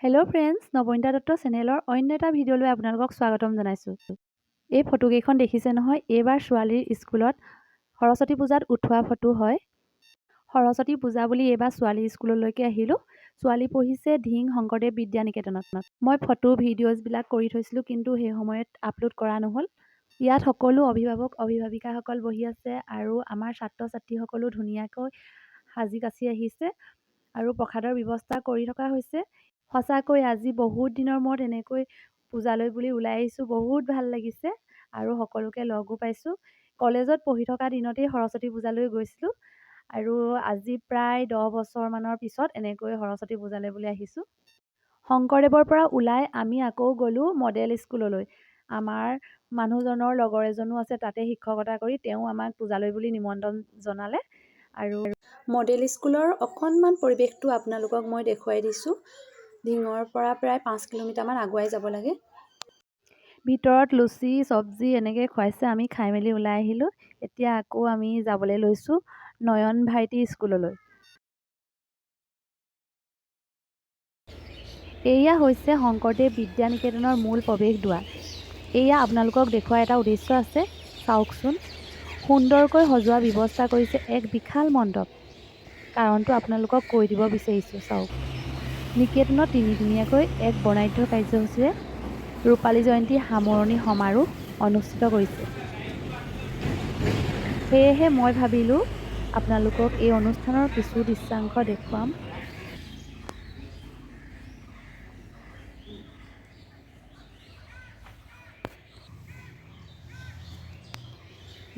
Hello' friends, Nabanita Dutta চেনেলৰ অন্য এটা ভিডিঅ'লৈ আপোনালোকক স্বাগতম জনাইছোঁ। এই ফটোকেইখন দেখিছে নহয়, এইবাৰ ছোৱালীৰ স্কুলত সৰস্বতী পূজাত উঠোৱা ফটো হয়। সৰস্বতী পূজা বুলি এইবাৰ ছোৱালীৰ স্কুললৈকে আহিলোঁ। ছোৱালী পঢ়িছে ধিং শংকৰদেৱ বিদ্যা নিকেতনত। মই ফটো ভিডিঅ'জবিলাক কৰি থৈছিলোঁ, কিন্তু সেই সময়ত আপলোড কৰা নহ'ল। ইয়াত সকলো অভিভাৱক অভিভাৱিকাসকল বহি আছে আৰু আমাৰ ছাত্ৰ ছাত্ৰীসকলো ধুনীয়াকৈ সাজি কাচি আহিছে আৰু প্ৰসাদৰ ব্যৱস্থা কৰি থকা হৈছে। সঁচাকৈ আজি বহুত দিনৰ মূৰত এনেকৈ পূজালৈ বুলি ওলাই আহিছোঁ, বহুত ভাল লাগিছে আৰু সকলোকে লগো পাইছোঁ। কলেজত পঢ়ি থকা দিনতেই সৰস্বতী পূজালৈ গৈছিলোঁ আৰু আজি প্ৰায় 10 বছৰমানৰ পিছত এনেকৈ সৰস্বতী পূজালৈ বুলি আহিছোঁ। শংকৰদেৱৰ পৰা ওলাই আমি আকৌ গ'লোঁ মডেল স্কুললৈ। আমাৰ মানুহজনৰ লগৰ এজনো আছে তাতে শিক্ষকতা কৰি, তেওঁ আমাক পূজালৈ বুলি নিমন্ত্ৰণ জনালে আৰু মডেল স্কুলৰ অকণমান পৰিৱেশটো আপোনালোকক মই দেখুৱাই দিছোঁ। ধিঙৰ পৰা প্ৰায় 5 কিলোমিটাৰমান আগুৱাই যাব লাগে। ভিতৰত লুচি চব্জি এনেকৈ খুৱাইছে, আমি খাই মেলি ওলাই আহিলোঁ। এতিয়া আকৌ আমি যাবলৈ লৈছোঁ নয়ন ভাইটি স্কুললৈ। এয়া হৈছে শংকৰদেৱ বিদ্যা নিকেতনৰ মূল প্ৰৱেশ দুৱাৰ। এয়া আপোনালোকক দেখুওৱাৰ এটা উদ্দেশ্য আছে, চাওকচোন। সুন্দৰকৈ সজোৱা ব্যৱস্থা কৰিছে এক বিশাল মণ্ডপ। কাৰণটো আপোনালোকক কৈ দিব বিচাৰিছোঁ, চাওক। নিকেতনত তিনিদিনীয়াকৈ এক বৰ্ণাঢ্য কাৰ্যসূচীৰে ৰূপালী জয়ন্তী সামৰণি সমাৰোহ অনুষ্ঠিত কৰিছে। সেয়েহে মই ভাবিলোঁ আপোনালোকক এই অনুষ্ঠানৰ কিছু দৃশ্যাংশ দেখুৱাম।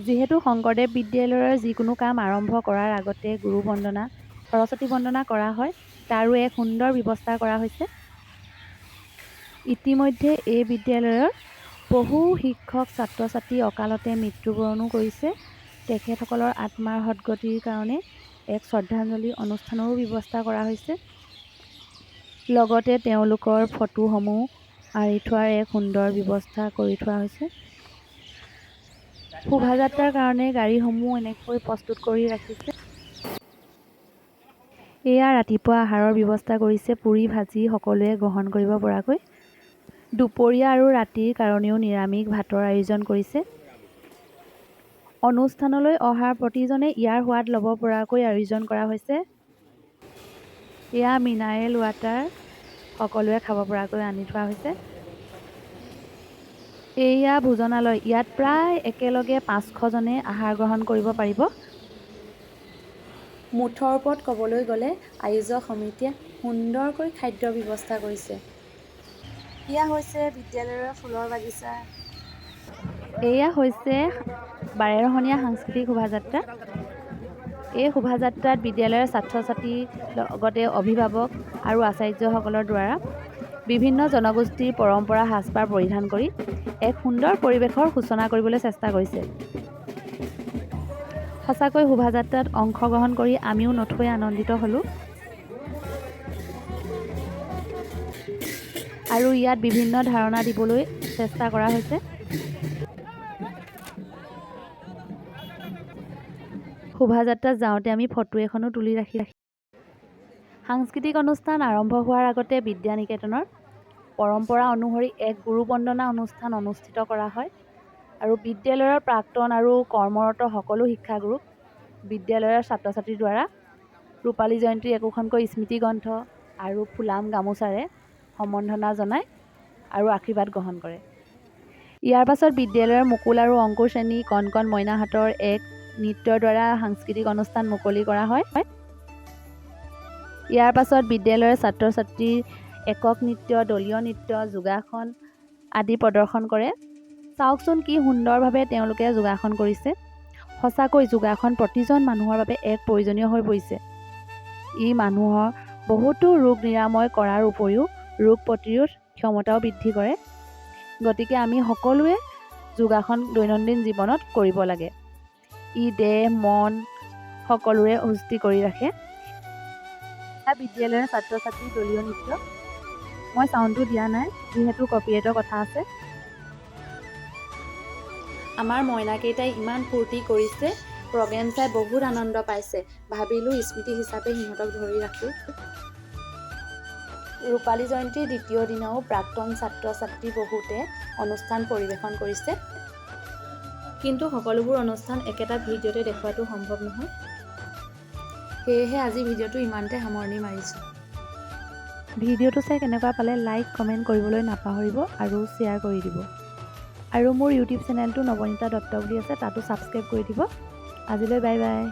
যিহেতু শংকৰদেৱ বিদ্যালয়ৰ যিকোনো কাম আৰম্ভ কৰাৰ আগতে গুৰু বন্দনা, সৰস্বতী বন্দনা কৰা হয়, তাৰো এক সুন্দৰ ব্যৱস্থা কৰা হৈছে। ইতিমধ্যে এই বিদ্যালয়ৰ বহু শিক্ষক ছাত্ৰ ছাত্ৰী অকালতে মৃত্যুবৰণো কৰিছে। তেখেতসকলৰ আত্মাৰ সদ্গতিৰ কাৰণে এক শ্ৰদ্ধাঞ্জলি অনুষ্ঠানৰো ব্যৱস্থা কৰা হৈছে। লগতে তেওঁলোকৰ ফটোসমূহ আঁৰি থোৱাৰ এক সুন্দৰ ব্যৱস্থা কৰি থোৱা হৈছে। শোভাযাত্ৰাৰ কাৰণে গাড়ীসমূহ এনেকৈ প্ৰস্তুত কৰি ৰাখিছে। এয়া ৰাতিপুৱা আহাৰৰ ব্যৱস্থা কৰিছে, পুৰি ভাজি সকলোৱে গ্ৰহণ কৰিব পৰাকৈ। দুপৰীয়া আৰু ৰাতিৰ কাৰণেও নিৰামিষ ভাতৰ আয়োজন কৰিছে। অনুষ্ঠানলৈ অহা প্ৰতিজনে ইয়াৰ সোৱাদ ল'ব পৰাকৈ আয়োজন কৰা হৈছে। এয়া মিনাৰেল ৱাটাৰ সকলোৱে খাব পৰাকৈ আনি থোৱা হৈছে। এয়া ভোজনালয়, ইয়াত প্ৰায় একেলগে 500 জনে আহাৰ গ্ৰহণ কৰিব পাৰিব। মুঠৰ ওপৰত ক'বলৈ গ'লে আয়োজক সমিতিয়ে সুন্দৰকৈ খাদ্য ব্যৱস্থা কৰিছে। এয়া হৈছে বিদ্যালয়ৰ ফুলৰ বাগিচা। এয়া হৈছে 12ৰহণীয়া সাংস্কৃতিক শোভাযাত্ৰা। এই শোভাযাত্ৰাত বিদ্যালয়ৰ ছাত্ৰ ছাত্ৰীৰ লগতে অভিভাৱক আৰু আচাৰ্যসকলৰ দ্বাৰা বিভিন্ন জনগোষ্ঠীৰ পৰম্পৰা সাজপাৰ পৰিধান কৰি এক সুন্দৰ পৰিৱেশৰ সূচনা কৰিবলৈ চেষ্টা কৰিছে। সঁচাকৈ শোভাযাত্ৰাত অংশগ্ৰহণ কৰি আমিও নথৈ আনন্দিত হ'লোঁ। আৰু ইয়াত বিভিন্ন ধাৰণা দিবলৈ চেষ্টা কৰা হৈছে। শোভাযাত্ৰাত যাওঁতে আমি ফটো এখনো তুলি ৰাখি সাংস্কৃতিক অনুষ্ঠান আৰম্ভ হোৱাৰ আগতে বিদ্যা নিকেতনৰ পৰম্পৰা অনুসৰি এক গুৰু বন্দনা অনুষ্ঠান অনুষ্ঠিত কৰা হয় আৰু বিদ্যালয়ৰ প্ৰাক্তন আৰু কৰ্মৰত সকলো শিক্ষাগুৰুক বিদ্যালয়ৰ ছাত্ৰ ছাত্ৰীৰ দ্বাৰা ৰূপালী জয়ন্তীৰ একোখনকৈ স্মৃতি গ্ৰন্থ আৰু ফুলাম গামোচাৰে সম্বৰ্ধনা জনায় আৰু আশীৰ্বাদ গ্ৰহণ কৰে। ইয়াৰ পাছত বিদ্যালয়ৰ মুকুল আৰু অংকুৰ শ্ৰেণী কণ কণ মইনাহঁতৰ এক নৃত্যৰ দ্বাৰা সাংস্কৃতিক অনুষ্ঠান মুকলি কৰা হয়। ইয়াৰ পাছত বিদ্যালয়ৰ ছাত্ৰ ছাত্ৰীৰ একক নৃত্য, দলীয় নৃত্য, যোগাসন আদি প্ৰদৰ্শন কৰে। চাওকচোন কি সুন্দৰভাৱে তেওঁলোকে যোগাসন কৰিছে। সঁচাকৈ যোগাসন প্ৰতিজন মানুহৰ বাবে এক প্ৰয়োজনীয় হৈ পৰিছে। ই মানুহৰ বহুতো ৰোগ নিৰাময় কৰাৰ উপৰিও ৰোগ প্ৰতিৰোধ ক্ষমতাও বৃদ্ধি কৰে। গতিকে আমি সকলোৱে যোগাসন দৈনন্দিন জীৱনত কৰিব লাগে। ই দেহ মন সকলোৰে সুস্থি কৰি ৰাখে। বিদ্যালয়ৰ ছাত্ৰ ছাত্ৰীৰ দলীয় নৃত্য। মই চাউণ্ডটো দিয়া নাই যিহেতু কপিৰাইটৰ কথা আছে। আমাৰ মইনাকেইটাই ইমান ফূৰ্তি কৰিছে, প্ৰগ্ৰেম চাই বহুত আনন্দ পাইছে। ভাবিলোঁ স্মৃতি হিচাপে সিহঁতক ধৰি ৰাখোঁ। ৰূপালী জয়ন্তীৰ দ্বিতীয় দিনাও প্ৰাক্তন ছাত্ৰ ছাত্ৰী বহুতে অনুষ্ঠান পৰিৱেশন কৰিছে, কিন্তু সকলোবোৰ অনুষ্ঠান একেটা ভিডিঅ'তে দেখুৱাটো সম্ভৱ নহয়। সেয়েহে আজি ভিডিঅ'টো ইমানতে সামৰণি মাৰিছোঁ। ভিডিঅ'টো চাই কেনেকুৱা পালে লাইক কমেণ্ট কৰিবলৈ নাপাহৰিব আৰু শ্বেয়াৰ কৰি দিব। আৰু মোৰ ইউটিউব চেনেলটো নৱনীতা দত্ত বুলি আছে, তাতো ছাবস্ক্ৰাইব কৰি দিব। আজিলৈ বাই বাই।